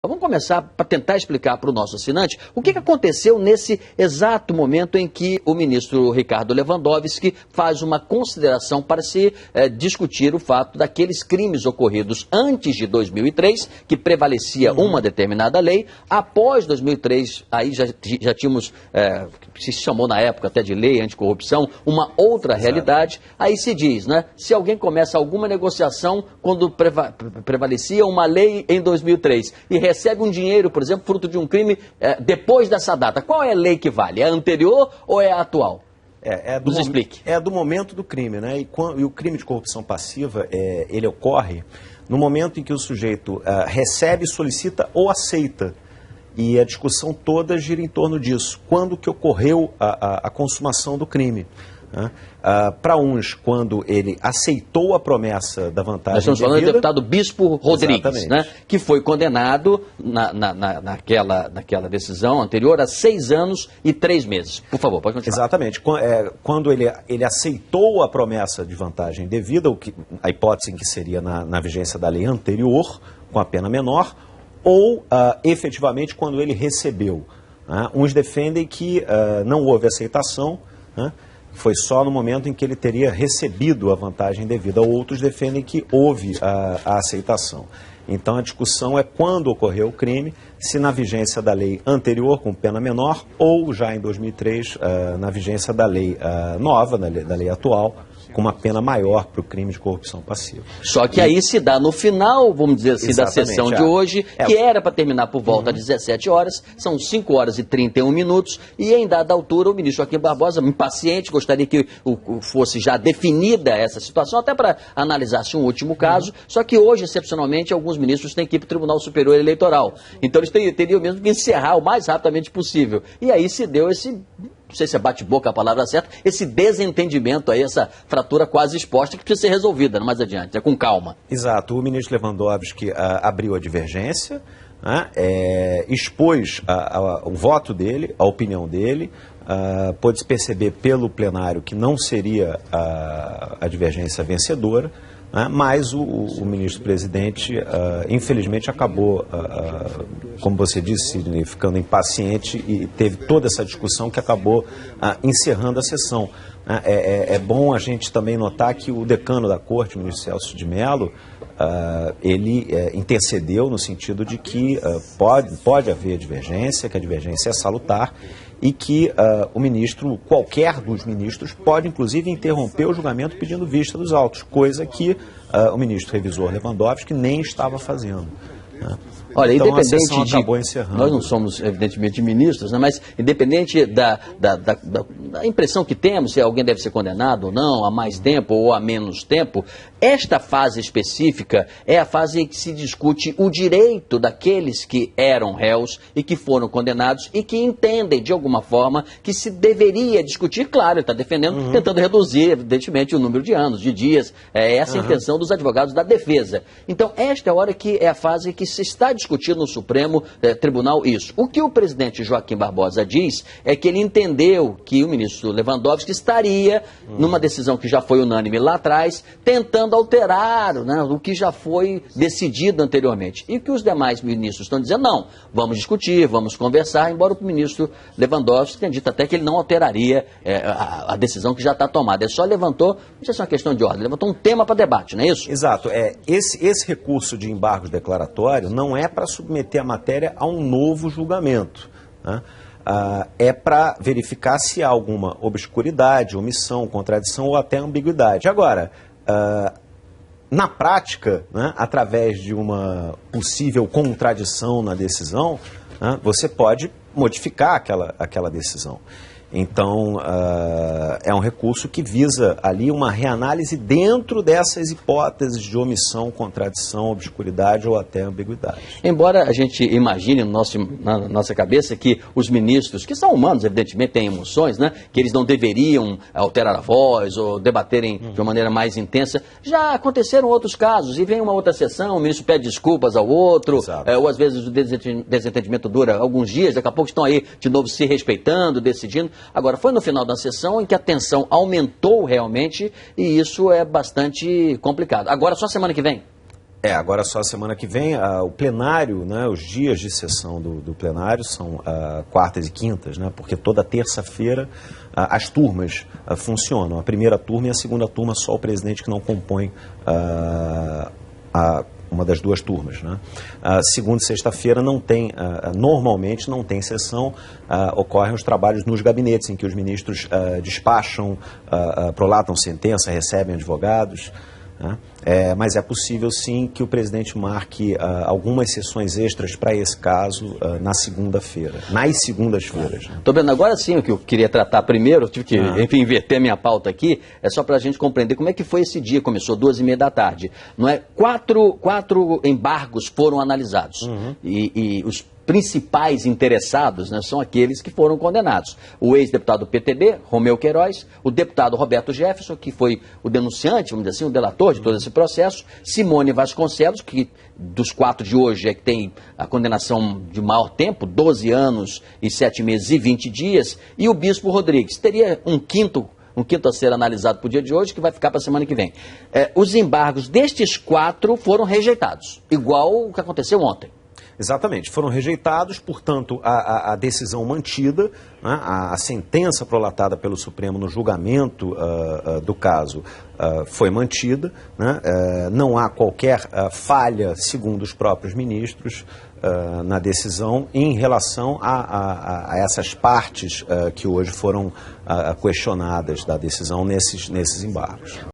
Vamos começar para tentar explicar para o nosso assinante o que aconteceu nesse exato momento em que o ministro Ricardo Lewandowski faz uma consideração para se discutir o fato daqueles crimes ocorridos antes de 2003, que prevalecia uma determinada lei. Após 2003, aí já tínhamos, se chamou na época até de lei anticorrupção, uma outra realidade. Aí se diz, né, se alguém começa alguma negociação quando prevalecia uma lei em 2003 e recebe um dinheiro, por exemplo, fruto de um crime depois dessa data. Qual é a lei que vale? É a anterior ou é a atual? Nos explique. É do momento do crime, né? E o crime de corrupção passiva, ele ocorre no momento em que o sujeito recebe, solicita ou aceita. E a discussão toda gira em torno disso. Quando que ocorreu a consumação do crime? Para uns, quando ele aceitou a promessa da vantagem. Nós estamos falando do deputado Bispo Rodrigues, né, que foi condenado naquela decisão anterior a 6 anos e 3 meses. Por favor, pode continuar. Exatamente. Quando ele aceitou a promessa de vantagem devida, a hipótese em que seria na vigência da lei anterior, com a pena menor, ou efetivamente quando ele recebeu. Uns defendem que não houve aceitação, foi só no momento em que ele teria recebido a vantagem devida. Outros defendem que houve a aceitação. Então a discussão é quando ocorreu o crime, se na vigência da lei anterior, com pena menor, ou já em 2003, na vigência da lei nova, da lei atual, com uma pena maior para o crime de corrupção passiva. Só que aí se dá no final, vamos dizer assim, da sessão de hoje, que era para terminar por volta de 17 horas, são 5 horas e 31 minutos, e em dada altura o ministro Joaquim Barbosa, impaciente, gostaria que fosse já definida essa situação, até para analisar-se um último caso, só que hoje, excepcionalmente, alguns ministros têm que ir para o Tribunal Superior Eleitoral. Então eles teriam mesmo que encerrar o mais rapidamente possível. E aí se deu esse, não sei se é bate-boca a palavra certa, esse desentendimento aí, essa fratura quase exposta que precisa ser resolvida mais adiante, com calma. Exato. O ministro Lewandowski abriu a divergência, expôs o voto dele, a opinião dele, pôde-se perceber pelo plenário que não seria a divergência vencedora, mas o ministro-presidente, infelizmente, acabou, como você disse, Sidney, ficando impaciente e teve toda essa discussão que acabou encerrando a sessão. É bom a gente também notar que o decano da Corte, o ministro Celso de Mello, ele intercedeu no sentido de que pode haver divergência, que a divergência é salutar, e que qualquer dos ministros, pode inclusive interromper o julgamento pedindo vista dos autos, coisa que o ministro revisor Lewandowski nem estava fazendo. Olha, então, independente a acabou encerrando. Nós não somos, evidentemente, ministros, né, mas independente da impressão que temos, se alguém deve ser condenado ou não, há mais tempo ou há menos tempo, esta fase específica é a fase em que se discute o direito daqueles que eram réus e que foram condenados e que entendem, de alguma forma, que se deveria discutir, claro, ele está defendendo, tentando reduzir, evidentemente, o número de anos, de dias, essa é a intenção dos advogados da defesa. Então, esta é a hora que é a fase que se está discutindo no Supremo Tribunal isso. O que o presidente Joaquim Barbosa diz é que ele entendeu que o ministro Lewandowski estaria, numa decisão que já foi unânime lá atrás, tentando alterar, né, o que já foi decidido anteriormente. E que os demais ministros estão dizendo, não, vamos discutir, vamos conversar, embora o ministro Lewandowski tenha dito até que ele não alteraria a decisão que já está tomada. Ele só levantou, não sei se é uma questão de ordem, levantou um tema para debate, não é isso? Exato. Esse recurso de embargo declaratório não é para submeter a matéria a um novo julgamento, né? É para verificar se há alguma obscuridade, omissão, contradição ou até ambiguidade. Agora, na prática, né, através de uma possível contradição na decisão, né, você pode modificar aquela decisão. Então, é um recurso que visa ali uma reanálise dentro dessas hipóteses de omissão, contradição, obscuridade ou até ambiguidade. Embora a gente imagine na nossa cabeça que os ministros, que são humanos, evidentemente têm emoções, né, que eles não deveriam alterar a voz ou debaterem de uma maneira mais intensa, já aconteceram outros casos, e vem uma outra sessão, o ministro pede desculpas ao outro, ou às vezes o desentendimento dura alguns dias, daqui a pouco estão aí de novo se respeitando, decidindo. Agora, foi no final da sessão em que a tensão aumentou realmente e isso é bastante complicado. Agora, só semana que vem? Agora só a semana que vem, o plenário, né, os dias de sessão do plenário são quartas e quintas, né, porque toda terça-feira as turmas funcionam. A primeira turma e a segunda turma só o presidente que não compõe uma das duas turmas, né? Segunda e sexta-feira não tem, normalmente não tem sessão, ocorrem os trabalhos nos gabinetes, em que os ministros despacham, prolatam sentença, recebem advogados, né? Mas é possível sim que o presidente marque algumas sessões extras para esse caso nas segundas-feiras. Estou vendo agora sim o que eu queria tratar primeiro, tive que enfim, inverter a minha pauta aqui, é só para a gente compreender como é que foi esse dia, começou 2h30 da tarde. Não é? Quatro embargos foram analisados e os principais interessados, né, são aqueles que foram condenados. O ex-deputado do PTB, Romeu Queiroz, o deputado Roberto Jefferson, que foi o denunciante, vamos dizer assim, o delator de todo esse processo, Simone Vasconcelos, que dos 4 de hoje é que tem a condenação de maior tempo, 12 anos e 7 meses e 20 dias, e o Bispo Rodrigues. Teria um quinto a ser analisado para o dia de hoje, que vai ficar para a semana que vem. Os embargos destes 4 foram rejeitados, igual o que aconteceu ontem. Exatamente, foram rejeitados, portanto, a decisão mantida, né, a sentença prolatada pelo Supremo no julgamento do caso foi mantida, né, não há qualquer falha, segundo os próprios ministros, na decisão em relação a essas partes que hoje foram questionadas da decisão nesses embargos.